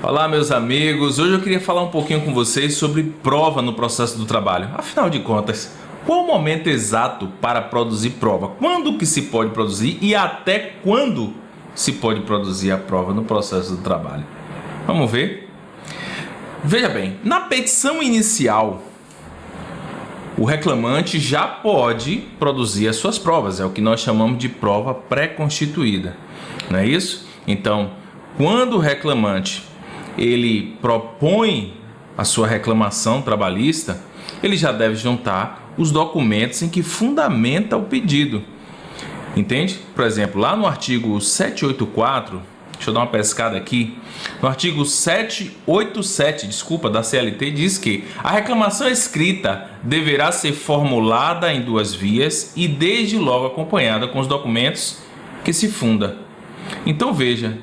Olá, meus amigos. Hoje eu queria falar um pouquinho com vocês sobre prova no processo do trabalho. Afinal de contas, qual o momento exato para produzir prova? Quando que se pode produzir e até quando se pode produzir a prova no processo do trabalho? Vamos ver? Veja bem, na petição inicial, o reclamante já pode produzir as suas provas. É o que nós chamamos de prova pré-constituída. Não é isso? Então, quando o reclamante ele propõe a sua reclamação trabalhista, ele já deve juntar os documentos em que fundamenta o pedido. Entende? Por exemplo, lá no artigo 784, deixa eu dar uma pescada aqui, no artigo 787, da CLT, diz que a reclamação escrita deverá ser formulada em duas vias e desde logo acompanhada com os documentos que se funda. Então veja,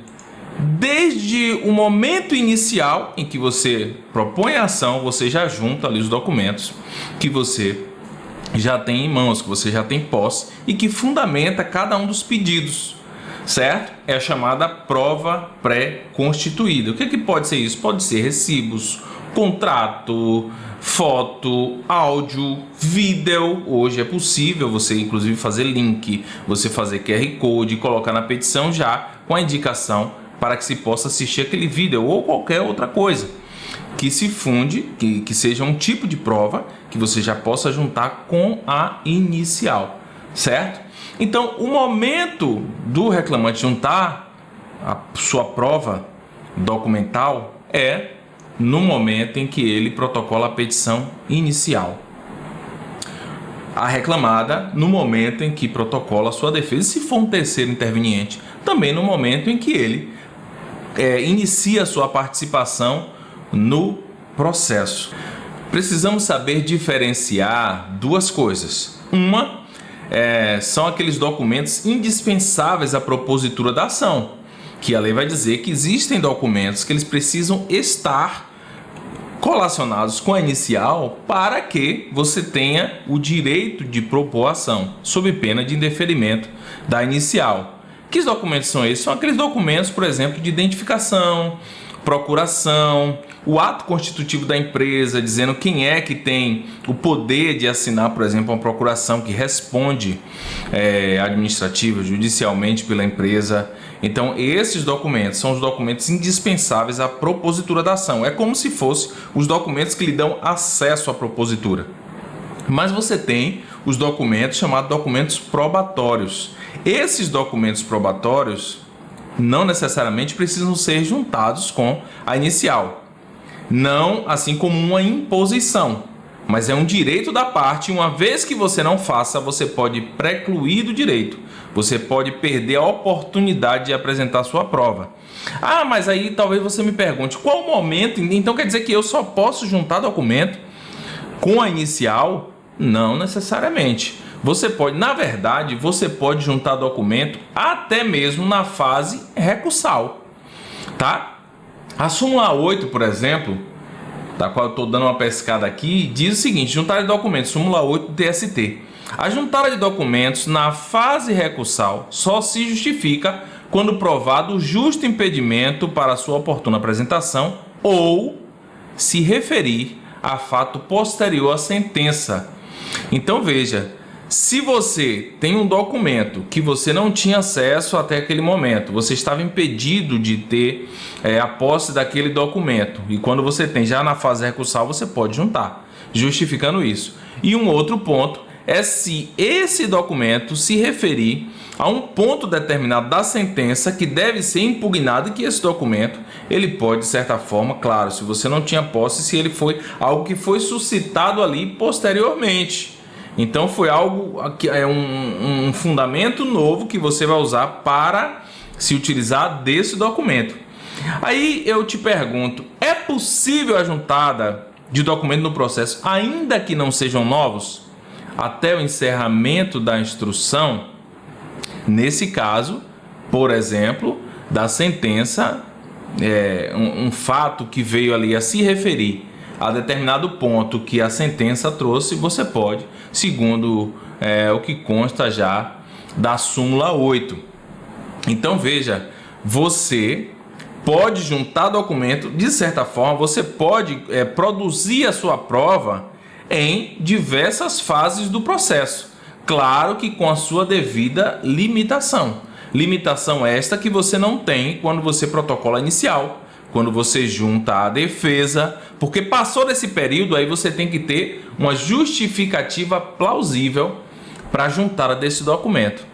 desde o momento inicial em que você propõe a ação, você já junta ali os documentos que você já tem em mãos, que você já tem posse e que fundamenta cada um dos pedidos, certo? É a chamada prova pré-constituída. O que pode ser isso? Pode ser recibos, contrato, foto, áudio, vídeo. Hoje é possível você inclusive fazer link, você fazer QR Code e colocar na petição já com a indicação para que se possa assistir aquele vídeo ou qualquer outra coisa que se funde, que seja um tipo de prova que você já possa juntar com a inicial, certo? Então, o momento do reclamante juntar a sua prova documental é no momento em que ele protocola a petição inicial. A reclamada no momento em que protocola a sua defesa, se for um terceiro interveniente, também no momento em que ele inicia a sua participação no processo. Precisamos saber diferenciar duas coisas. Uma são aqueles documentos indispensáveis à propositura da ação, que a lei vai dizer que existem documentos que eles precisam estar colacionados com a inicial para que você tenha o direito de propor a ação, sob pena de indeferimento da inicial. Que documentos são esses? São aqueles documentos, por exemplo, de identificação, procuração, o ato constitutivo da empresa, dizendo quem é que tem o poder de assinar, por exemplo, uma procuração que responde administrativa, judicialmente pela empresa. Então, esses documentos são os documentos indispensáveis à propositura da ação. É como se fossem os documentos que lhe dão acesso à propositura. Mas você tem os documentos chamados documentos probatórios. Esses documentos probatórios não necessariamente precisam ser juntados com a inicial. Não assim como uma imposição, mas é um direito da parte. Uma vez que você não faça, você pode precluir do direito. Você pode perder a oportunidade de apresentar sua prova. Ah, mas aí talvez você me pergunte, qual o momento? Então quer dizer que eu só posso juntar documento com a inicial? Não necessariamente. Você pode, na verdade, você pode juntar documento até mesmo na fase recursal, tá? A súmula 8, por exemplo, da qual eu estou dando uma pescada aqui, diz o seguinte: juntar de documentos, súmula 8 do TST. A juntada de documentos na fase recursal só se justifica quando provado o justo impedimento para a sua oportuna apresentação ou se referir a fato posterior à sentença. Então veja, se você tem um documento que você não tinha acesso até aquele momento, você estava impedido de ter a posse daquele documento, e quando você tem já na fase recursal, você pode juntar, justificando isso. E um outro ponto é se esse documento se referir a um ponto determinado da sentença que deve ser impugnado, e que esse documento ele pode, de certa forma, claro, se você não tinha posse, se ele foi algo que foi suscitado ali posteriormente. Então foi algo que é um fundamento novo que você vai usar para se utilizar desse documento. Aí eu te pergunto, é possível a juntada de documento no processo, ainda que não sejam novos, até o encerramento da instrução? Nesse caso, por exemplo, da sentença, um fato que veio ali a se referir a determinado ponto que a sentença trouxe, você pode, segundo o que consta já da súmula 8. Então veja, você pode juntar documento, de certa forma, você pode produzir a sua prova em diversas fases do processo. Claro que com a sua devida limitação. Limitação esta que você não tem quando você protocola inicial, quando você junta a defesa, porque passou desse período, aí você tem que ter uma justificativa plausível para juntar desse documento.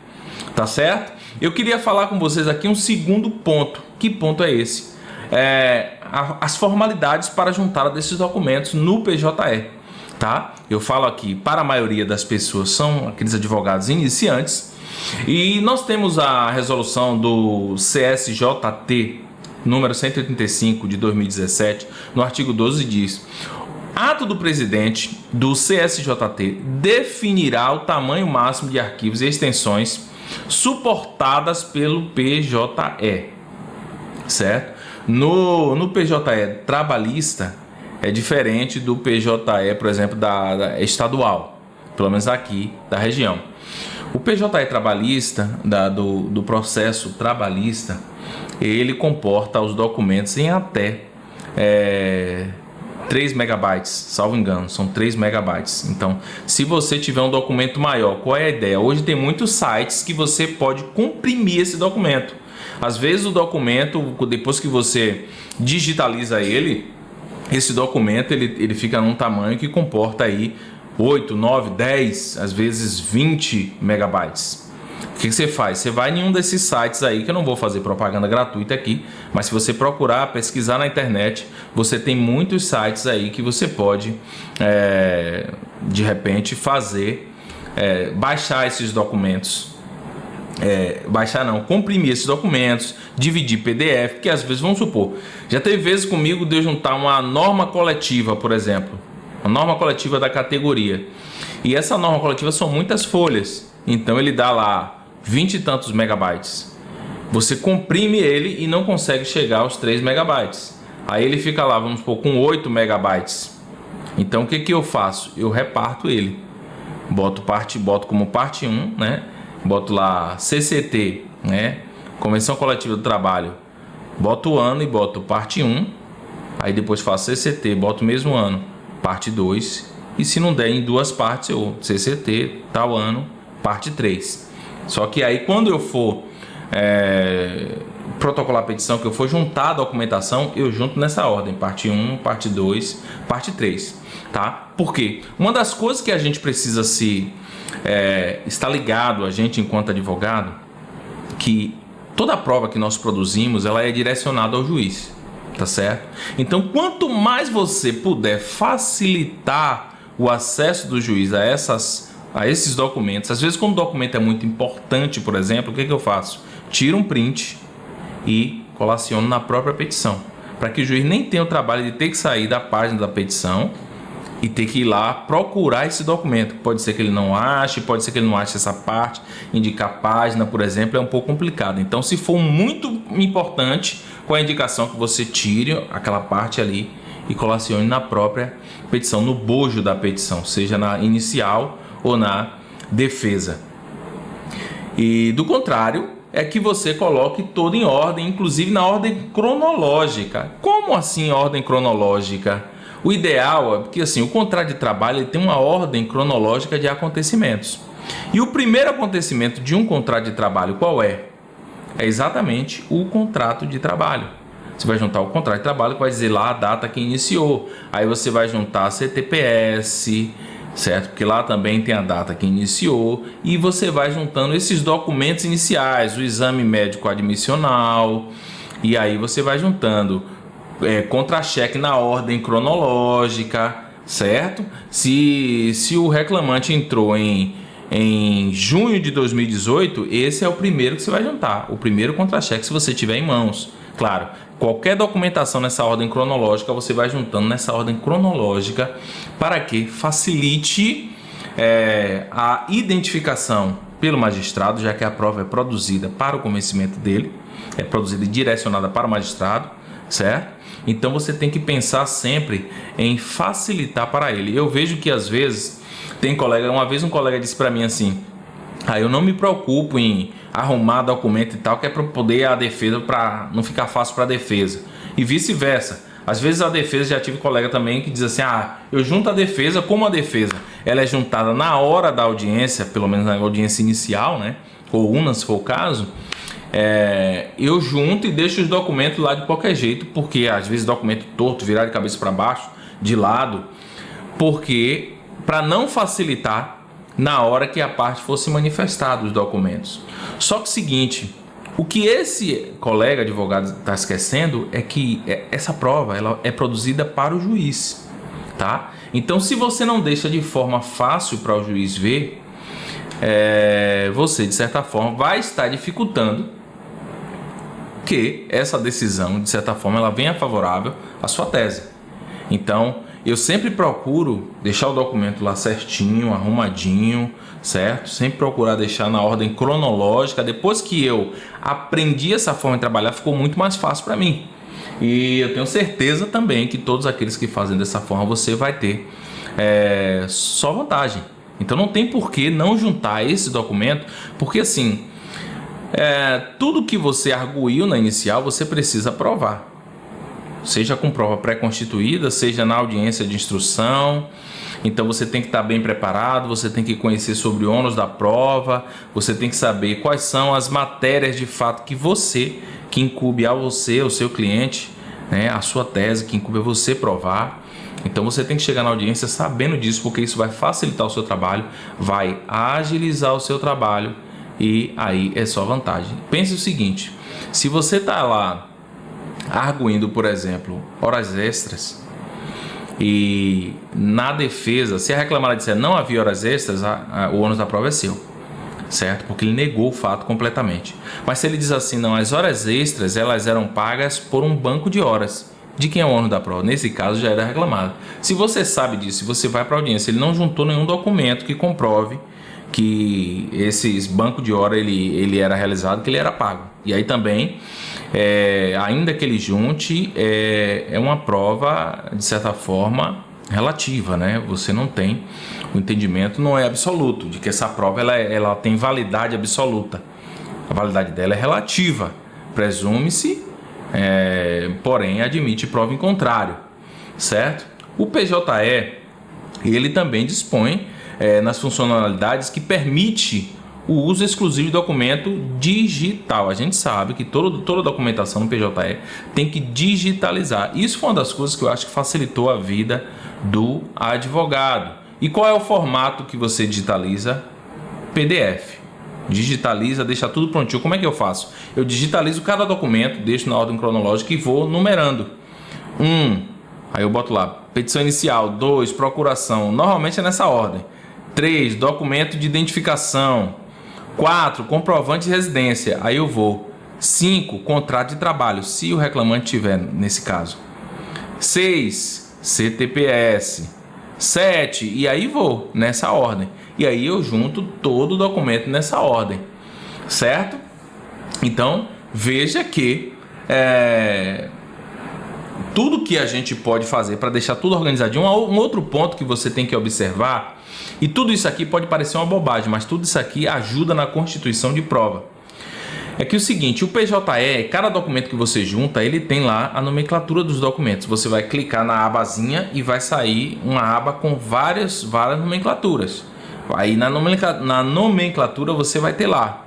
Tá certo? Eu queria falar com vocês aqui um segundo ponto. Que ponto é esse? As formalidades para juntar desses documentos no PJE. Tá? Eu falo aqui, para a maioria das pessoas são aqueles advogados iniciantes, e nós temos a resolução do CSJT número 185 de 2017, no artigo 12 diz: ato do presidente do CSJT definirá o tamanho máximo de arquivos e extensões suportadas pelo PJE, certo? No PJE trabalhista é diferente do PJE, por exemplo, da estadual, pelo menos aqui da região. O PJE trabalhista, do processo trabalhista, ele comporta os documentos em até 3 megabytes, salvo engano, são 3 megabytes. Então, se você tiver um documento maior, qual é a ideia? Hoje tem muitos sites que você pode comprimir esse documento. Às vezes o documento, depois que você digitaliza ele, esse documento ele fica num tamanho que comporta aí 8, 9, 10, às vezes 20 megabytes. O que você faz? Você vai em um desses sites aí, que eu não vou fazer propaganda gratuita aqui, mas se você procurar, pesquisar na internet, você tem muitos sites aí que você pode, de repente, baixar esses documentos. Comprimir esses documentos, dividir PDF, que às vezes, vamos supor, já teve vezes comigo de eu juntar uma norma coletiva, por exemplo, a norma coletiva da categoria, e essa norma coletiva são muitas folhas, então ele dá lá 20 e tantos megabytes. Você comprime ele e não consegue chegar aos 3 megabytes. Aí ele fica lá, vamos supor, com 8 megabytes. Então o que eu faço? Eu reparto ele. Boto como parte 1, né? Boto lá CCT, né? Convenção Coletiva do Trabalho. Boto o ano e boto parte 1. Aí depois faço CCT, boto o mesmo ano, parte 2. E se não der em duas partes, eu CCT, tal ano, parte 3. Só que aí quando eu for protocolar a petição, que eu for juntar a documentação, eu junto nessa ordem, parte 1, parte 2, parte 3, tá? Por quê? Uma das coisas que a gente precisa estar ligado, a gente enquanto advogado, que toda a prova que nós produzimos, ela é direcionada ao juiz, tá certo? Então, quanto mais você puder facilitar o acesso do juiz a esses documentos, às vezes quando o documento é muito importante, por exemplo, o que eu faço? Tiro um print e colaciono na própria petição, para que o juiz nem tenha o trabalho de ter que sair da página da petição e ter que ir lá procurar esse documento. Pode ser que ele não ache, pode ser que ele não ache essa parte, indicar a página, por exemplo, é um pouco complicado. Então, se for muito importante, com a indicação que você tire aquela parte ali e colacione na própria petição, no bojo da petição, seja na inicial ou na defesa. E do contrário, é que você coloque todo em ordem, inclusive na ordem cronológica. Como assim ordem cronológica? O ideal é porque assim, o contrato de trabalho ele tem uma ordem cronológica de acontecimentos. E o primeiro acontecimento de um contrato de trabalho qual é? É exatamente o contrato de trabalho. Você vai juntar o contrato de trabalho que vai dizer lá a data que iniciou. Aí você vai juntar a CTPS, certo? Porque lá também tem a data que iniciou. E você vai juntando esses documentos iniciais, o exame médico admissional. E aí você vai juntando contra-cheque na ordem cronológica, certo? Se o reclamante entrou em junho de 2018, esse é o primeiro que você vai juntar, o primeiro contra-cheque se você tiver em mãos. Claro, qualquer documentação nessa ordem cronológica, você vai juntando nessa ordem cronológica para que facilite a identificação pelo magistrado, já que a prova é produzida para o convencimento dele, é produzida e direcionada para o magistrado, certo? Então você tem que pensar sempre em facilitar para ele. Eu vejo que às vezes tem colega, uma vez um colega disse para mim assim: Aí eu não me preocupo em arrumar documento e tal, que é para poder a defesa, para não ficar fácil para a defesa. E vice-versa. Às vezes a defesa, já tive colega também que diz assim: ah, eu junto a defesa, como a defesa ela é juntada na hora da audiência, pelo menos na audiência inicial, né? Ou una, se for o caso, eu junto e deixo os documentos lá de qualquer jeito, porque às vezes documento torto, virar de cabeça para baixo, de lado, porque para não facilitar na hora que a parte fosse manifestar os documentos. Só que o seguinte, o que esse colega advogado está esquecendo é que essa prova ela é produzida para o juiz, tá? Então, se você não deixa de forma fácil para o juiz ver, você, de certa forma, vai estar dificultando que essa decisão, de certa forma, ela venha favorável à sua tese. Então, eu sempre procuro deixar o documento lá certinho, arrumadinho, certo? Sempre procurar deixar na ordem cronológica. Depois que eu aprendi essa forma de trabalhar, ficou muito mais fácil para mim. E eu tenho certeza também que todos aqueles que fazem dessa forma, você vai ter só vantagem. Então não tem por que não juntar esse documento, porque assim, tudo que você arguiu na inicial, você precisa provar. Seja com prova pré-constituída, seja na audiência de instrução. Então você tem que estar bem preparado, você tem que conhecer sobre o ônus da prova, você tem que saber quais são as matérias de fato que incube a você, ao seu cliente, né, a sua tese, que incube a você provar. Então você tem que chegar na audiência sabendo disso, porque isso vai facilitar o seu trabalho, vai agilizar o seu trabalho e aí é só vantagem. Pense o seguinte, se você está lá arguindo, por exemplo, horas extras, e na defesa, se a reclamada disser não havia horas extras, o ônus da prova é seu, certo? Porque ele negou o fato completamente. Mas se ele diz assim, não, as horas extras elas eram pagas por um banco de horas, de quem é o ônus da prova? Nesse caso já era reclamado. Se você sabe disso, se você vai para a audiência, ele não juntou nenhum documento que comprove que esses bancos de hora ele era realizado, que ele era pago. E aí também, ainda que ele junte, é uma prova, de certa forma, relativa, né? Você não tem, o entendimento não é absoluto, de que essa prova ela tem validade absoluta. A validade dela é relativa, presume-se, porém admite prova em contrário, certo? O PJE, ele também dispõe nas funcionalidades que permite o uso exclusivo de documento digital. A gente sabe que toda documentação no PJE tem que digitalizar. Isso foi uma das coisas que eu acho que facilitou a vida do advogado. E qual é o formato que você digitaliza? PDF. Digitaliza, deixa tudo prontinho. Como é que eu faço? Eu digitalizo cada documento, deixo na ordem cronológica e vou numerando. Aí eu boto lá, petição inicial. 2, procuração. Normalmente é nessa ordem. 3, documento de identificação. 4, comprovante de residência. Aí eu vou. 5, contrato de trabalho, se o reclamante tiver nesse caso. 6, CTPS. 7, e aí vou nessa ordem. E aí eu junto todo o documento nessa ordem, certo? Então, veja que tudo que a gente pode fazer para deixar tudo organizadinho. Um outro ponto que você tem que observar, e tudo isso aqui pode parecer uma bobagem, mas tudo isso aqui ajuda na constituição de prova. É que o seguinte, o PJE, cada documento que você junta, ele tem lá a nomenclatura dos documentos. Você vai clicar na abazinha e vai sair uma aba com várias nomenclaturas. Aí na nomenclatura você vai ter lá,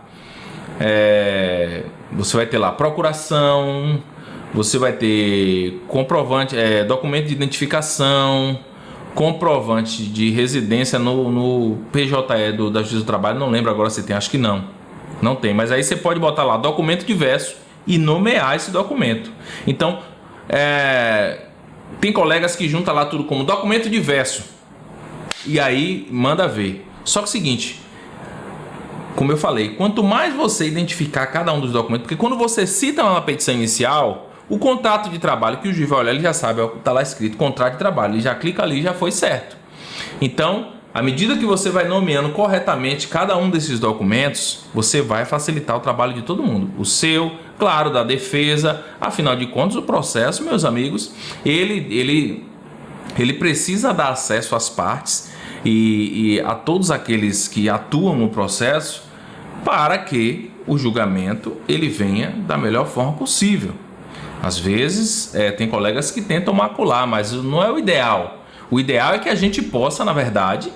procuração, você vai ter comprovante, documento de identificação, comprovante de residência no PJE da Justiça do Trabalho. Não lembro agora se tem, acho que não tem, mas aí você pode botar lá documento diverso e nomear esse documento. Então, tem colegas que juntam lá tudo como documento diverso e aí manda ver. Só que é o seguinte, como eu falei, quanto mais você identificar cada um dos documentos, porque quando você cita lá na petição inicial, o contrato de trabalho que o juiz vai olhar, ele já sabe, está lá escrito contrato de trabalho, ele já clica ali e já foi certo. Então, à medida que você vai nomeando corretamente cada um desses documentos, você vai facilitar o trabalho de todo mundo. O seu, claro, da defesa. Afinal de contas, o processo, meus amigos, ele precisa dar acesso às partes e a todos aqueles que atuam no processo para que o julgamento ele venha da melhor forma possível. Às vezes tem colegas que tentam macular, mas não é o ideal. O ideal é que a gente possa, na verdade,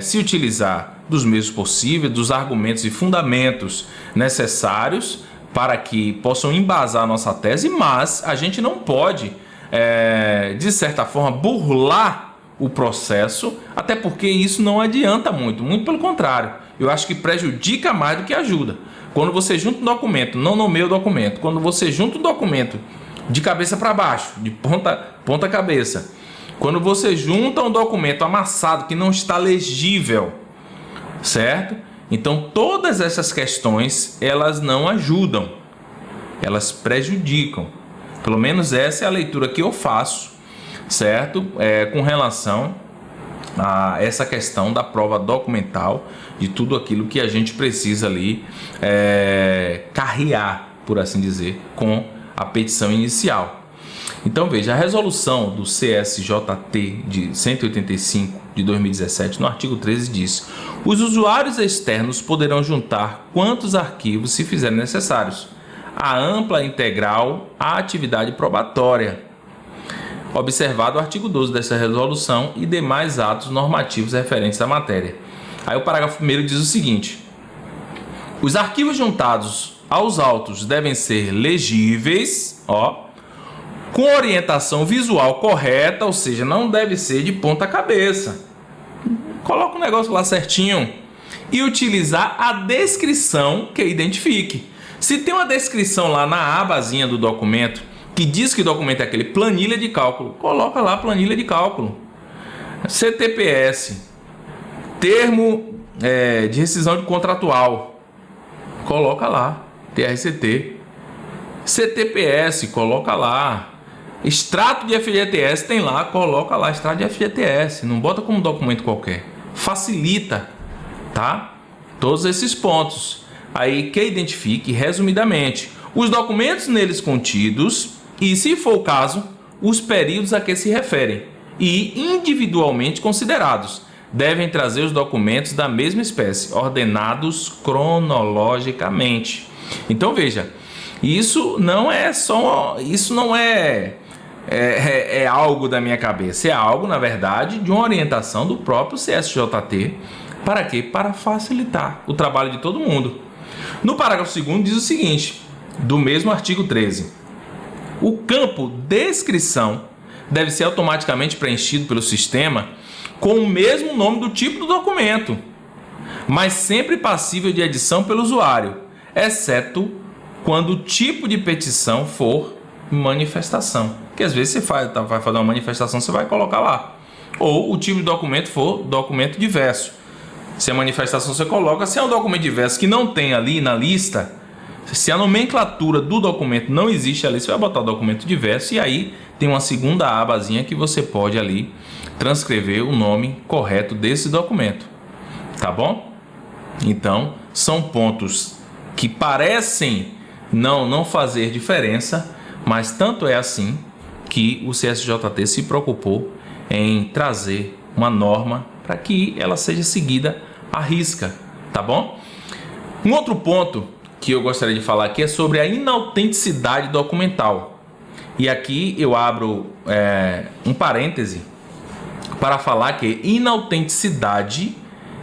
se utilizar dos meios possíveis, dos argumentos e fundamentos necessários para que possam embasar a nossa tese, mas a gente não pode, de certa forma, burlar o processo, até porque isso não adianta muito pelo contrário. Eu acho que prejudica mais do que ajuda. Quando você junta um documento, não nomeia o documento, quando você junta um documento de cabeça para baixo, de ponta cabeça, quando você junta um documento amassado que não está legível, certo? Então todas essas questões elas não ajudam, elas prejudicam. Pelo menos essa é a leitura que eu faço, certo? Com relação a essa questão da prova documental, de tudo aquilo que a gente precisa ali carrear, por assim dizer, com a petição inicial. Então veja, a resolução do CSJT de 185 de 2017, no artigo 13 diz: os usuários externos poderão juntar quantos arquivos se fizerem necessários à ampla integral à atividade probatória, observado o artigo 12 dessa resolução e demais atos normativos referentes à matéria. Aí o parágrafo 1º diz o seguinte: os arquivos juntados aos autos devem ser legíveis, com orientação visual correta, ou seja, não deve ser de ponta cabeça. Coloca o negócio lá certinho e utilizar a descrição que identifique. Se tem uma descrição lá na abazinha do documento que diz que o documento é aquele, planilha de cálculo, coloca lá planilha de cálculo. CTPS, termo de rescisão de contratual, coloca lá, TRCT. CTPS, coloca lá. Extrato de FGTS tem lá, coloca lá extrato de FGTS, não bota como documento qualquer. Facilita, tá? Todos esses pontos. Aí que identifique resumidamente os documentos neles contidos e, se for o caso, os períodos a que se referem e individualmente considerados. Devem trazer os documentos da mesma espécie, ordenados cronologicamente. Então veja, isso não é algo da minha cabeça, é algo, na verdade, de uma orientação do próprio CSJT. Para quê? Para facilitar o trabalho de todo mundo. No parágrafo 2º diz o seguinte, do mesmo artigo 13: o campo descrição deve ser automaticamente preenchido pelo sistema com o mesmo nome do tipo do documento, mas sempre passível de edição pelo usuário, exceto quando o tipo de petição for manifestação. Porque às vezes você vai fazer uma manifestação, você vai colocar lá. Ou o tipo de documento for documento diverso. Se a manifestação você coloca, se é um documento diverso que não tem ali na lista, se a nomenclatura do documento não existe ali, você vai botar o documento diverso e aí tem uma segunda abazinha que você pode ali transcrever o nome correto desse documento. Tá bom? Então, são pontos que parecem não fazer diferença, mas tanto é assim que o CSJT se preocupou em trazer uma norma para que ela seja seguida à risca, tá bom? Um outro ponto que eu gostaria de falar aqui é sobre a inautenticidade documental. E aqui eu abro um parêntese para falar que inautenticidade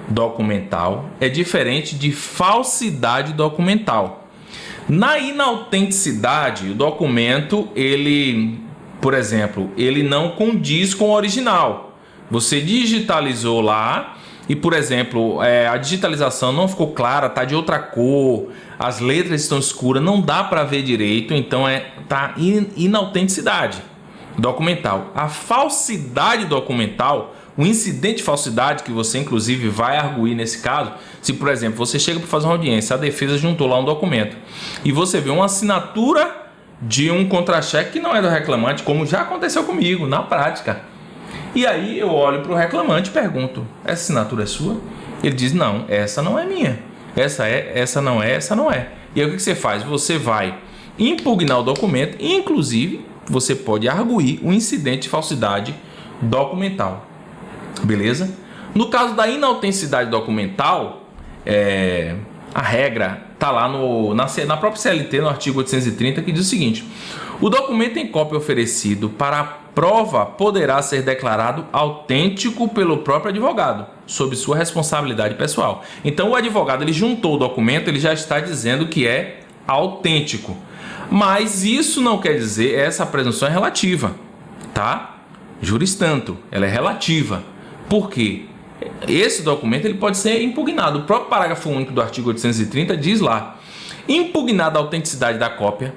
documental é diferente de falsidade documental. Na inautenticidade, o documento, por exemplo, ele não condiz com o original. Você digitalizou lá e, por exemplo, a digitalização não ficou clara, está de outra cor, as letras estão escuras, não dá para ver direito, então tá inautenticidade documental. A falsidade documental, o incidente de falsidade que você inclusive vai arguir nesse caso, se por exemplo você chega para fazer uma audiência, a defesa juntou lá um documento e você vê uma assinatura de um contra-cheque que não é do reclamante, como já aconteceu comigo na prática. E aí eu olho para o reclamante e pergunto: essa assinatura é sua? Ele diz: não, essa não é minha. Essa não é. E aí o que você faz? Você vai impugnar o documento e inclusive você pode arguir o incidente de falsidade documental. Beleza? No caso da inautenticidade documental, a regra está lá na própria CLT, no artigo 830, que diz o seguinte: o documento em cópia oferecido para a prova poderá ser declarado autêntico pelo próprio advogado, sob sua responsabilidade pessoal. Então o advogado ele juntou o documento, ele já está dizendo que é autêntico. Mas isso não quer dizer, essa presunção é relativa, tá? Juris tanto, ela é relativa. Por quê? Esse documento ele pode ser impugnado. O próprio parágrafo único do artigo 830 diz lá: impugnada a autenticidade da cópia,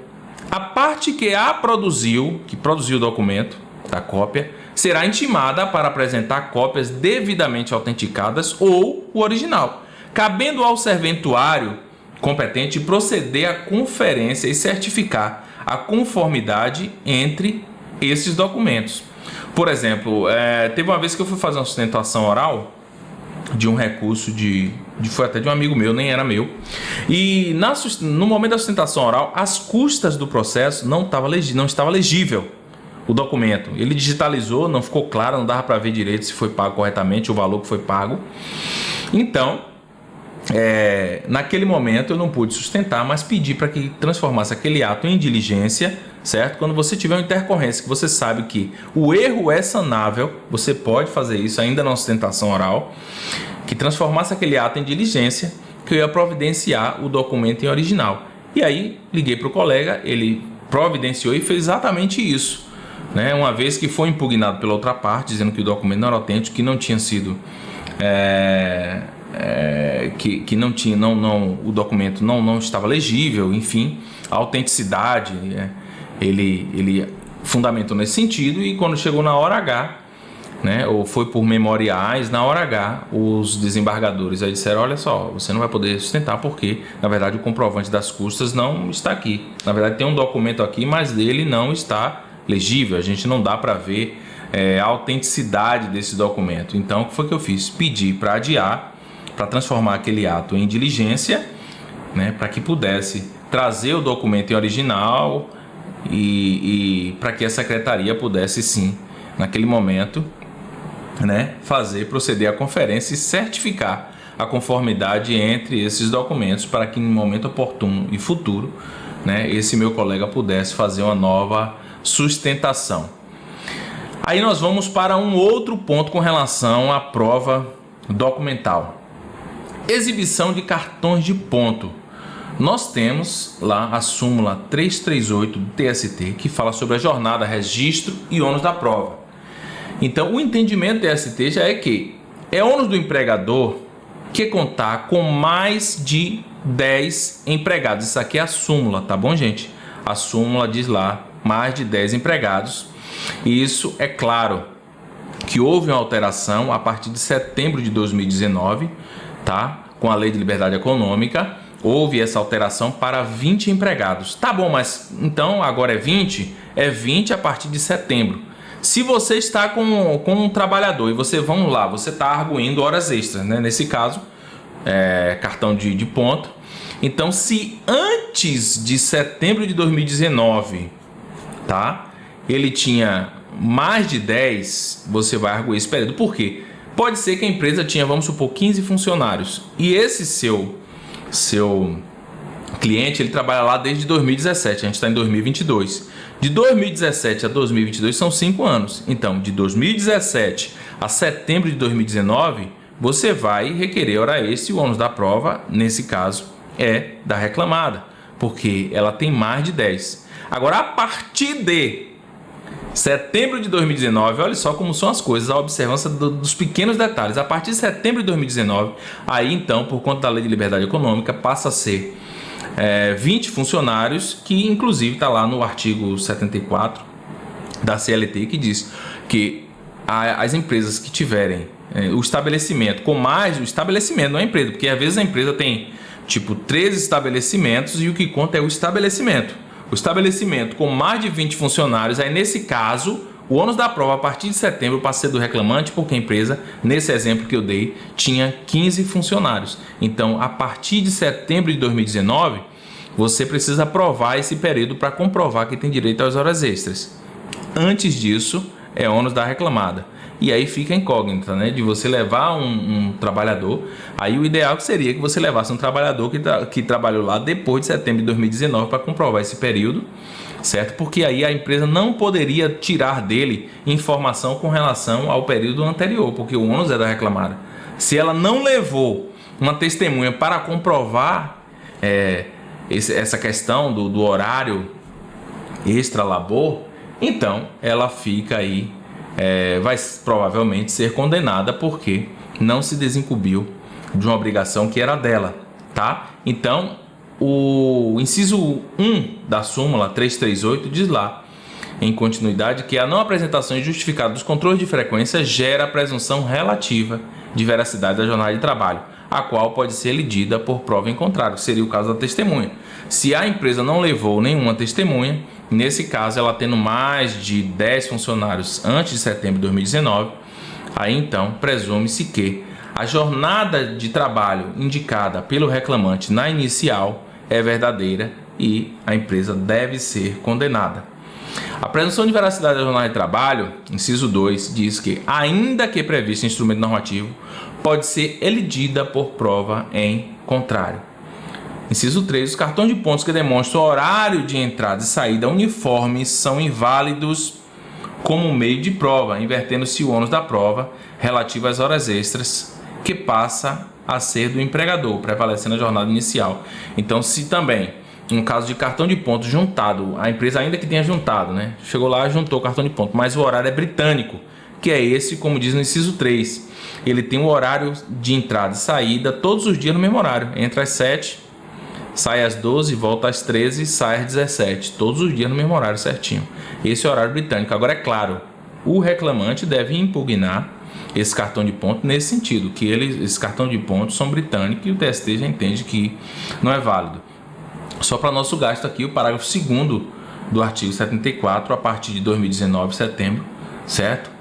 a parte que produziu o documento da cópia será intimada para apresentar cópias devidamente autenticadas ou o original, cabendo ao serventuário competente proceder à conferência e certificar a conformidade entre esses documentos. Por exemplo, teve uma vez que eu fui fazer uma sustentação oral de um recurso foi até de um amigo meu, nem era meu. E no momento da sustentação oral, as custas do processo não estava legível o documento. Ele digitalizou, não ficou claro, não dava para ver direito se foi pago corretamente, o valor que foi pago. Então, naquele momento eu não pude sustentar, mas pedi para que transformasse aquele ato em diligência, certo? Quando você tiver uma intercorrência que você sabe que o erro é sanável, você pode fazer isso ainda na sustentação oral, que transformasse aquele ato em diligência, que eu ia providenciar o documento em original. E aí liguei para o colega, ele providenciou e fez exatamente isso, né? Uma vez que foi impugnado pela outra parte, dizendo que o documento não era autêntico, que não tinha sido que não tinha, o documento não estava legível, enfim, a autenticidade, ele fundamentou nesse sentido. E quando chegou na hora H, né, ou foi por memoriais, na hora H, os desembargadores aí disseram: olha só, você não vai poder sustentar porque, na verdade, o comprovante das custas não está aqui. Na verdade, tem um documento aqui, mas dele não está legível, a gente não dá para ver a autenticidade desse documento. Então, o que foi que eu fiz? Pedi para adiar, para transformar aquele ato em diligência, né, para que pudesse trazer o documento em original e para que a secretaria pudesse sim, naquele momento, né, proceder à conferência e certificar a conformidade entre esses documentos, para que em momento oportuno e futuro, né, esse meu colega pudesse fazer uma nova sustentação. Aí nós vamos para um outro ponto com relação à prova documental. Exibição de cartões de ponto. Nós temos lá a súmula 338 do TST, que fala sobre a jornada, registro e ônus da prova. Então, o entendimento do TST já é que é ônus do empregador que contar com mais de 10 empregados. Isso aqui é a súmula, tá bom, gente? A súmula diz lá mais de 10 empregados. E isso é claro que houve uma alteração a partir de setembro de 2019, tá? Com a Lei de Liberdade Econômica, houve essa alteração para 20 empregados. Tá bom, mas então agora é 20? É 20 a partir de setembro. Se você está com um trabalhador e você está arguindo horas extras, né? Nesse caso, cartão de ponto. Então, se antes de setembro de 2019, tá, ele tinha mais de 10, você vai arguir esse período. Por quê? Pode ser que a empresa tinha, vamos supor, 15 funcionários. E esse seu cliente, ele trabalha lá desde 2017. A gente está em 2022. De 2017 a 2022 são 5 anos. Então, de 2017 a setembro de 2019, você vai requerer hora extra e o ônus da prova, nesse caso, é da reclamada, porque ela tem mais de 10. Agora, a partir de setembro de 2019, olha só como são as coisas, a observância dos pequenos detalhes. A partir de setembro de 2019, aí então, por conta da Lei de Liberdade Econômica, passa a ser 20 funcionários, que inclusive está lá no artigo 74 da CLT, que diz que as empresas que tiverem o estabelecimento com mais, o estabelecimento não é empresa, porque às vezes a empresa tem tipo 13 estabelecimentos e o que conta é o estabelecimento. O estabelecimento com mais de 20 funcionários, aí nesse caso, o ônus da prova a partir de setembro passa a ser do reclamante, porque a empresa, nesse exemplo que eu dei, tinha 15 funcionários. Então, a partir de setembro de 2019, você precisa provar esse período para comprovar que tem direito às horas extras. Antes disso, é ônus da reclamada. E aí fica a incógnita, né, de você levar um trabalhador. Aí o ideal seria que você levasse um trabalhador que trabalhou lá depois de setembro de 2019 para comprovar esse período, certo? Porque aí a empresa não poderia tirar dele informação com relação ao período anterior, porque o ônus é da reclamada. Se ela não levou uma testemunha para comprovar essa questão do horário extra-labor, então ela fica aí, vai provavelmente ser condenada porque não se desincumbiu de uma obrigação que era dela, tá? Então, o inciso 1 da súmula 338 diz lá, em continuidade, que a não apresentação injustificada dos controles de frequência gera a presunção relativa de veracidade da jornada de trabalho, a qual pode ser elidida por prova em contrário, que seria o caso da testemunha. Se a empresa não levou nenhuma testemunha, nesse caso ela tendo mais de 10 funcionários antes de setembro de 2019, aí então presume-se que a jornada de trabalho indicada pelo reclamante na inicial é verdadeira e a empresa deve ser condenada. A presunção de veracidade da jornada de trabalho, inciso 2, diz que, ainda que previsto em instrumento normativo, pode ser elidida por prova em contrário. Inciso 3, os cartões de pontos que demonstram o horário de entrada e saída uniformes são inválidos como meio de prova, invertendo-se o ônus da prova relativo às horas extras, que passa a ser do empregador, prevalecendo a jornada inicial. Então, se também, no caso de cartão de pontos juntado, a empresa ainda que tenha juntado, né? Chegou lá, juntou o cartão de ponto, mas o horário é britânico, que é esse, como diz no inciso 3. Ele tem o horário de entrada e saída todos os dias no mesmo horário. Entra às 7, sai às 12, volta às 13, sai às 17. Todos os dias no mesmo horário certinho. Esse é o horário britânico. Agora, é claro, o reclamante deve impugnar esse cartão de ponto nesse sentido, que esses cartões de pontos são britânicos e o TST já entende que não é válido. Só para nosso gasto aqui, o parágrafo 2º do artigo 74, a partir de 2019, setembro, certo?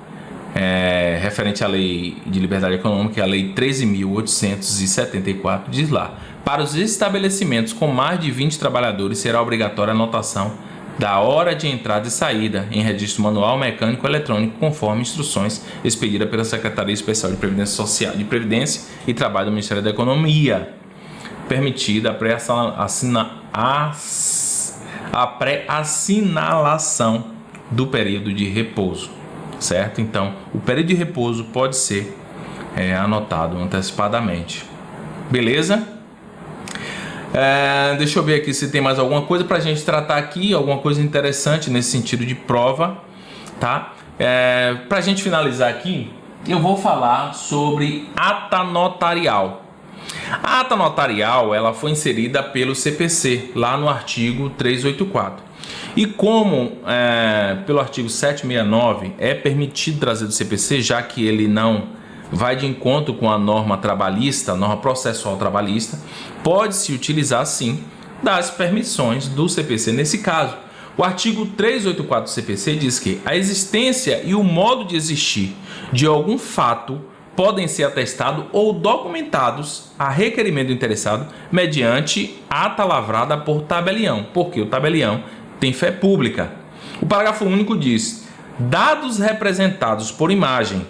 Referente à Lei de Liberdade Econômica, a Lei 13.874, diz lá: para os estabelecimentos com mais de 20 trabalhadores será obrigatória a anotação da hora de entrada e saída em registro manual, mecânico ou eletrônico, conforme instruções expedidas pela Secretaria Especial de Previdência Social, de Previdência e Trabalho do Ministério da Economia, permitida a pré-assinalação do período de repouso, certo? Então, o período de repouso pode ser anotado antecipadamente. Beleza? Deixa eu ver aqui se tem mais alguma coisa para a gente tratar aqui, alguma coisa interessante nesse sentido de prova, tá? Para a gente finalizar aqui, eu vou falar sobre ata notarial. A ata notarial, ela foi inserida pelo CPC, lá no artigo 384. E como pelo artigo 769 é permitido trazer do CPC, já que ele não vai de encontro com a norma trabalhista, a norma processual trabalhista, pode-se utilizar sim das permissões do CPC nesse caso. O artigo 384 do CPC diz que a existência e o modo de existir de algum fato podem ser atestados ou documentados a requerimento do interessado mediante ata lavrada por tabelião, porque o tabelião tem fé pública. O parágrafo único diz: dados representados por imagem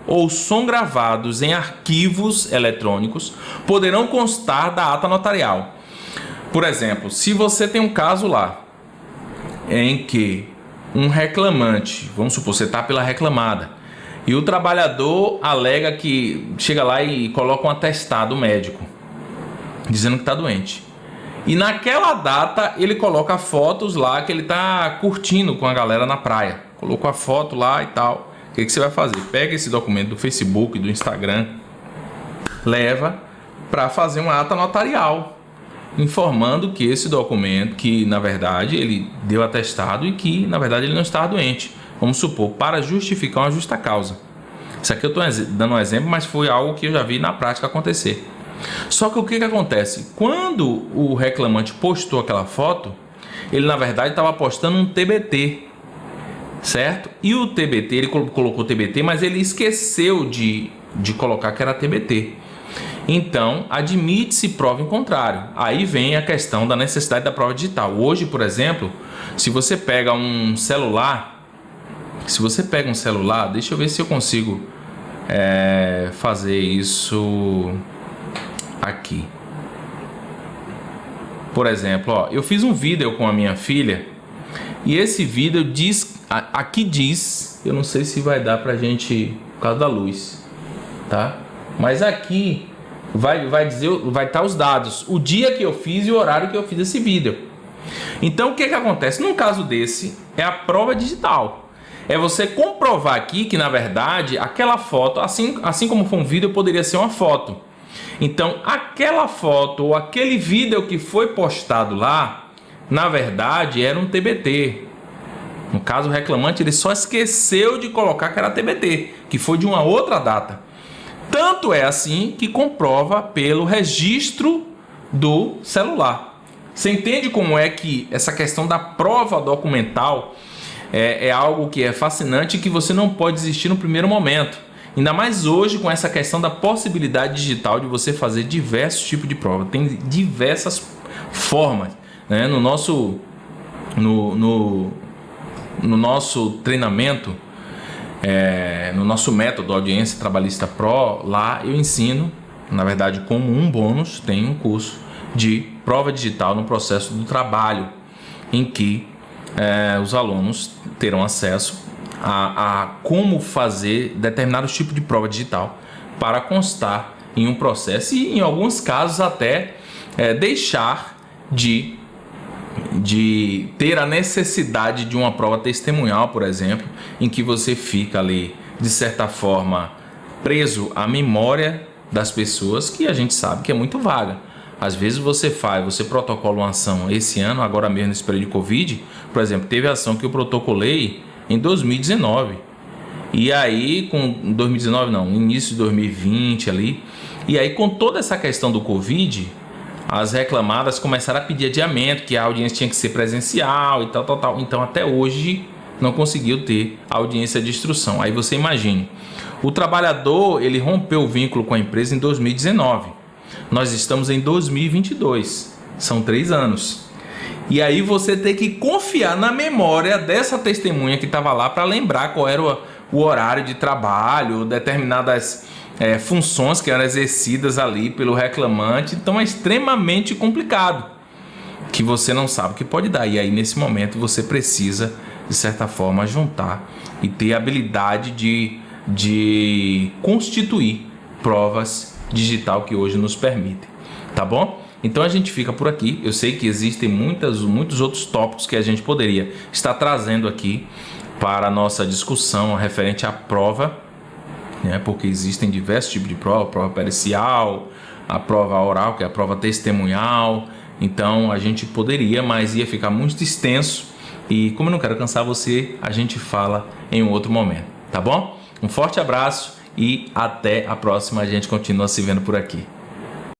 ou som gravados em arquivos eletrônicos poderão constar da ata notarial. Por exemplo, se você tem um caso lá em que um reclamante, vamos supor, você está pela reclamada, e o trabalhador alega que chega lá e coloca um atestado médico dizendo que está doente. E naquela data ele coloca fotos lá que ele está curtindo com a galera na praia. Colocou a foto lá e tal. O que você vai fazer? Pega esse documento do Facebook, do Instagram, leva para fazer uma ata notarial, informando que esse documento, que na verdade ele deu atestado e que na verdade ele não estava doente. Vamos supor, para justificar uma justa causa. Isso aqui eu estou dando um exemplo, mas foi algo que eu já vi na prática acontecer. Só que o que acontece? Quando o reclamante postou aquela foto, ele na verdade estava postando um TBT, certo? E o TBT, ele colocou TBT, mas ele esqueceu de colocar que era TBT. Então, admite-se prova em contrário. Aí vem a questão da necessidade da prova digital. Hoje, por exemplo, se você pega um celular, Se você pega um celular, deixa eu ver se eu consigo fazer isso aqui. Por exemplo, ó, eu fiz um vídeo com a minha filha e esse vídeo diz, aqui diz, eu não sei se vai dar pra gente por causa da luz, tá? Mas aqui vai dizer, vai estar os dados, o dia que eu fiz e o horário que eu fiz esse vídeo. Então o que acontece? Num caso desse, é a prova digital. É você comprovar aqui que na verdade aquela foto, assim como foi um vídeo, poderia ser uma foto. Então aquela foto ou aquele vídeo que foi postado lá, na verdade era um TBT. No caso, o reclamante ele só esqueceu de colocar que era TBT, que foi de uma outra data. Tanto é assim que comprova pelo registro do celular. Você entende como é que essa questão da prova documental é algo que é fascinante e que você não pode desistir no primeiro momento. Ainda mais hoje com essa questão da possibilidade digital de você fazer diversos tipos de prova. Tem diversas formas, né? No nosso treinamento, no nosso método Audiência Trabalhista Pro, lá eu ensino, na verdade como um bônus, tem um curso de prova digital no processo do trabalho, em que os alunos terão acesso a como fazer determinados tipos de prova digital para constar em um processo e, em alguns casos, até deixar de ter a necessidade de uma prova testemunhal, por exemplo, em que você fica ali, de certa forma, preso à memória das pessoas, que a gente sabe que é muito vaga. Às vezes você protocola uma ação esse ano, agora mesmo nesse período de Covid, por exemplo, teve ação que eu protocolei em 2019. E aí, com 2019 não, início de 2020 ali, e aí com toda essa questão do Covid, as reclamadas começaram a pedir adiamento, que a audiência tinha que ser presencial e tal. Então até hoje não conseguiu ter audiência de instrução. Aí você imagine, o trabalhador ele rompeu o vínculo com a empresa em 2019. Nós estamos em 2022, são 3 anos. E aí você tem que confiar na memória dessa testemunha que estava lá para lembrar qual era o horário de trabalho, determinadas funções que eram exercidas ali pelo reclamante. Então é extremamente complicado, que você não sabe o que pode dar. E aí nesse momento você precisa, de certa forma, juntar e ter a habilidade de constituir provas digital que hoje nos permitem, tá bom? Então a gente fica por aqui. Eu sei que existem muitos outros tópicos que a gente poderia estar trazendo aqui para a nossa discussão referente à prova, né? Porque existem diversos tipos de prova, prova pericial, a prova oral, que é a prova testemunhal. Então a gente poderia, mas ia ficar muito extenso e como eu não quero cansar você, a gente fala em um outro momento, tá bom? Um forte abraço e até a próxima, a gente continua se vendo por aqui.